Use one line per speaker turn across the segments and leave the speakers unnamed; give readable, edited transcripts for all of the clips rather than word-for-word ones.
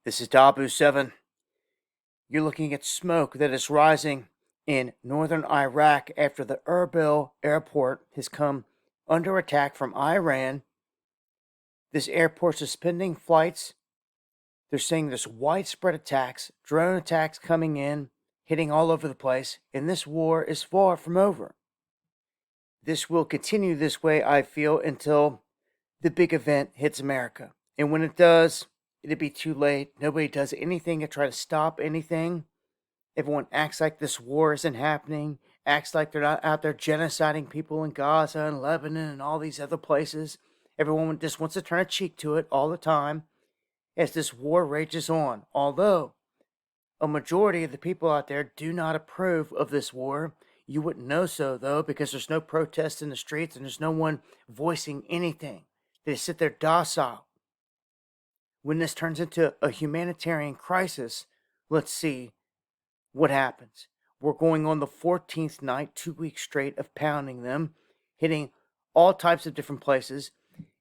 This is Dabu 7. You're looking at smoke that is rising in northern Iraq after the Erbil airport has come under attack from Iran. This airport suspending flights. They're saying there's widespread attacks, drone attacks coming in, hitting all over the place, and this war is far from over. This will continue this way, I feel, until the big event hits America. And when it does, it'll be too late. Nobody does anything to try to stop anything. Everyone acts like this war isn't happening, acts like they're not out there genociding people in Gaza and Lebanon and all these other places. Everyone just wants to turn a cheek to it all the time as this war rages on. Although a majority of the people out there do not approve of this war. You wouldn't know so, though, because there's no protests in the streets and there's no one voicing anything. They sit there docile. When this turns into a humanitarian crisis, let's see what happens. We're going on the 14th night, 2 weeks straight of pounding them, hitting all types of different places.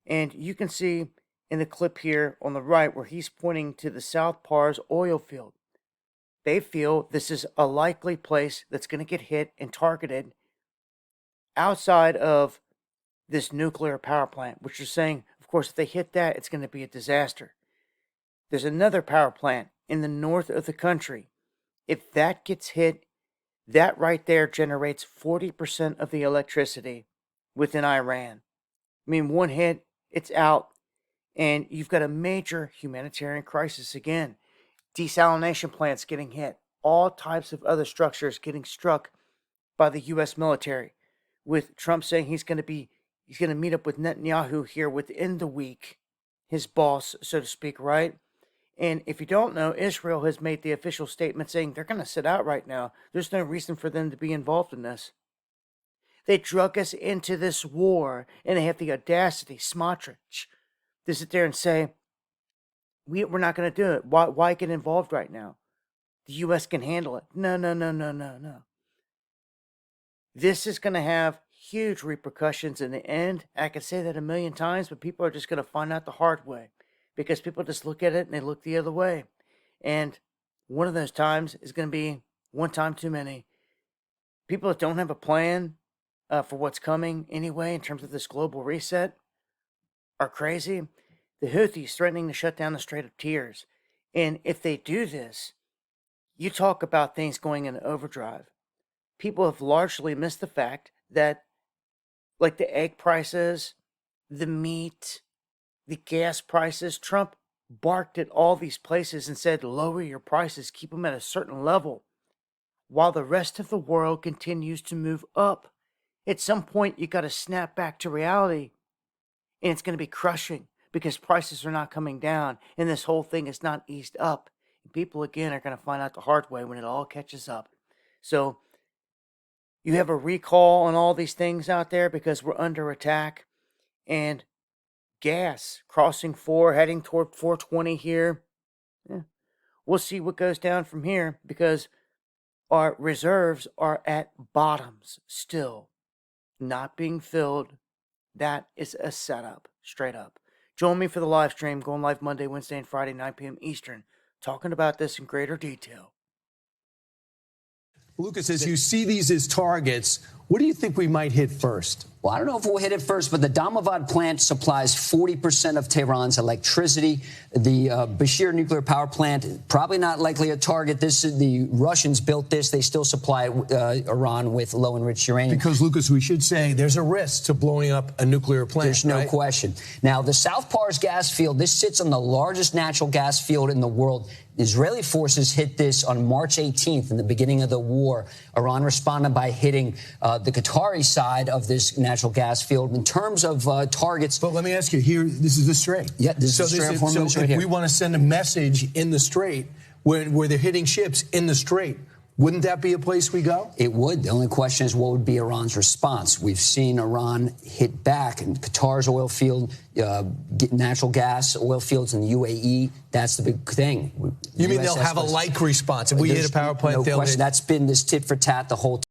And you can see in the clip here on the right where he's pointing to the South Pars oil field. They feel this is a likely place that's going to get hit and targeted outside of this nuclear power plant, which is saying, of course, if they hit that, it's going to be a disaster. There's another power plant in the north of the country. If that gets hit, that right there generates 40% of the electricity within Iran. I mean, one hit, it's out, and you've got a major humanitarian crisis again. Desalination plants getting hit, all types of other structures getting struck by the U.S. military, with Trump saying he's going to meet up with Netanyahu here within the week, his boss, so to speak, right? And if you don't know, Israel has made the official statement saying they're going to sit out right now. There's no reason for them to be involved in this. They drug us into this war, and they have the audacity, Smotrich, to sit there and say, we're not going to do it. Why get involved right now? The U.S. can handle it. No. This is going to have huge repercussions in the end. I could say that a million times, but people are just going to find out the hard way because people just look at it and they look the other way. And one of those times is going to be one time too many. People that don't have a plan for what's coming anyway in terms of this global reset are crazy. The Houthis threatening to shut down the Strait of Hormuz. And if they do this, you talk about things going into overdrive. People have largely missed the fact that, like the egg prices, the meat, the gas prices, Trump barked at all these places and said, lower your prices, keep them at a certain level, while the rest of the world continues to move up. At some point, you got to snap back to reality, and it's going to be crushing. Because prices are not coming down, and this whole thing is not eased up. And people, again, are going to find out the hard way when it all catches up. So you have a recall on all these things out there because we're under attack. And gas crossing 4, heading toward 420 here. We'll see what goes down from here because our reserves are at bottoms still, not being filled. That is a setup, straight up. Join me for the live stream, going live Monday, Wednesday, and Friday, 9 p.m. Eastern, talking about this in greater detail.
Lucas, as you see these as targets, what do you think we might hit first?
Well, I don't know if we'll hit it first, but the Damavad plant supplies 40% of Tehran's electricity. The Bashir nuclear power plant, probably not likely a target. The Russians built this. They still supply Iran with low-enriched uranium.
Because, Lucas, we should say there's a risk to blowing up a nuclear plant.
There's no question. Now, the South Pars gas field, this sits on the largest natural gas field in the world. Israeli forces hit this on March 18th in the beginning of the war. Iran responded by hitting the Qatari side of this natural gas field. In terms of targets...
But let me ask you, here, this is the Strait.
Yeah, this is the Strait of Hormuz
so
right here.
If we want to send a message in the Strait where they're hitting ships in the Strait, wouldn't that be a place we go?
It would. The only question is what would be Iran's response? We've seen Iran hit back in Qatar's oil field, natural gas oil fields in the UAE. That's the big thing.
You mean they'll have a like response? If we hit a power plant,
no question. That's been this tit for tat the whole time.